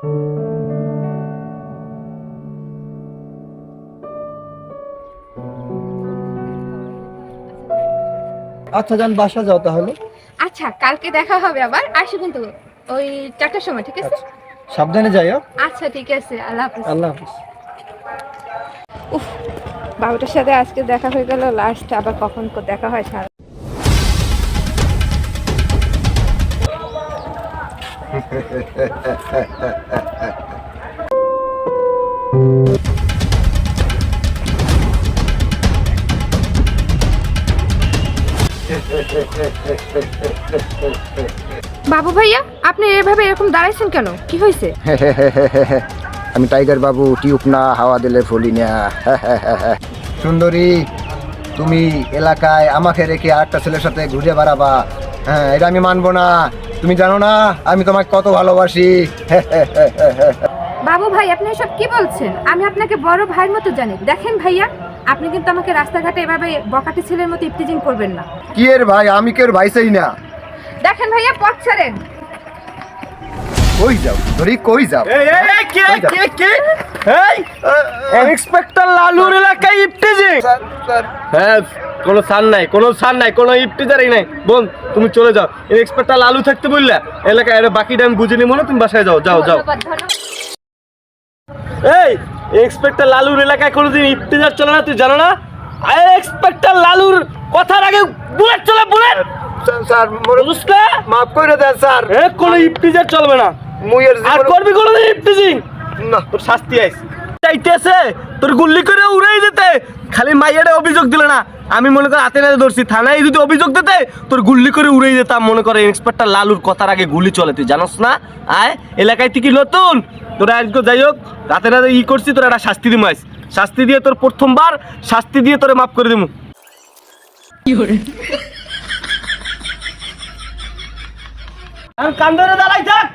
আচ্ছা যান, বাসা যাও তাহলে। আচ্ছা, কালকে দেখা হবে আবার, আসো কিন্তু ওই 4টার সময়, ঠিক আছে? সাবধানে যাইও। আচ্ছা ঠিক আছে, আল্লাহ হাফেজ। আল্লাহ হাফেজ। উফ, বাবুটার সাথে আজকে দেখা হয়ে গেল, লাস্ট আবার কখন দেখা হয় সারা। বাবু ভাইয়া, আপনি এভাবে এরকম দাঁড়াইছেন কেন? কি হয়েছে? আমি টাইগার বাবু, টিউব না হাওয়া দিলে ফলি না। সুন্দরী, তুমি এলাকায় আমাকে রেখে আরেকটা ছেলের সাথে ঘুরে বেড়াবা? হ্যাঁ, এটা আমি মানবো না। তুমি জানো না আমি তোমাকে কত ভালোবাসি। বাবু ভাই, আপনি এসব কি বলছেন? আমি আপনাকে বড় ভাইয়ের মতো জানি। দেখেন ভাইয়া, আপনি কিন্তু আমাকে রাস্তাঘাটে এভাবে বকাটে ছেলের মতো ইফটিজিং করবেন না। কি এর ভাই, আমি কেউ ভাই চাই না। দেখেন ভাইয়া, পথ ছাড়েন। কই যাও ধরি, কই যাও? ইন্সপেক্টর লালুর এলাকায় ইফটিজিং? হ্যাঁ, কোনো সান নাই, কোনো সান নাই, কোনো ইফটিজারই নাই। বোন, তুমি চলে যাও। ইন্সপেক্টর লালু থাকতে বললা এলাকায়, বাকিটা আমি বুঝে নিব না। তুমি বাসায় যাও, যাও যাও। ধন্যবাদ, ধন্যবাদ। এই ইন্সপেক্টর লালুর এলাকায় কোনোদিন ইফতিজার চলে না, তুই জানো না? ইন্সপেক্টর লালুর কথার আগে বুলেট চলে, বুলেট। স্যার মাফ করে দেন স্যার। কোনো ইফতিজার চলবে না। মুইয়ের আর করবি কোনোদিন ইফতিজিং না। তোর শাস্তি আইছে। চাইতেছে তোর গুল্লি করে উড়াই দিতে, খালি মাইয়ারে অভিযোগ দিলে না। আমি মনে কর হাতে নাতে ধরছি, থানায় যদি অভিযোগ দিতে তোর গুল্লি করে উড়াই দিতাম। মনে করে ইন্সপেক্টর লালুর কথার আগে গুলি চলে, তুই জানোস না? আয় এলাকায় তুই কি নতুন? তোরা আজকে যাই হোক রাতে রাতে করছি, তোর একটা শাস্তি দিম। শাস্তি দিয়ে তোর প্রথমবার শাস্তি দিয়ে তোরে মাফ করে দিমু। কান ধরে দাঁড়াই থাক।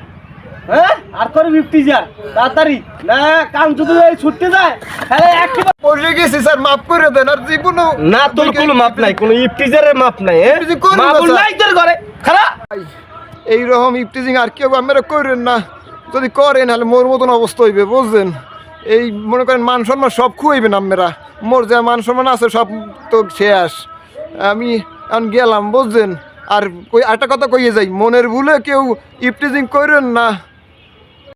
হ্যাঁ, আর করবি ইফতিজার তাড়াতাড়ি না, কান যদি ছুটতে যায় তাহলে একবার পড়ে গেছি স্যার, মাফ করে দেন। আর জীবনও না, তোর কোনো মাপ নাই, কোনো ইফতিজারের মাপ নাই। মাপুল নাই তোর ঘরে খারাপ। এইরকম ইফটিজিং আর কেউ আমরা করেন না। যদি করেন তাহলে মোর মতন অবস্থা হইবে, বুঝছেন? এই মনে করেন মান সম্মান সব খুঁইবেন আপনারা। মোর যা মান সম্মান আছে সব তো শেষ। আমি এখন গেলাম, বুঝছেন? আর একটা কথা কইয়ে যাই, মনের ভুলে কেউ ইফটিজিং করেন না।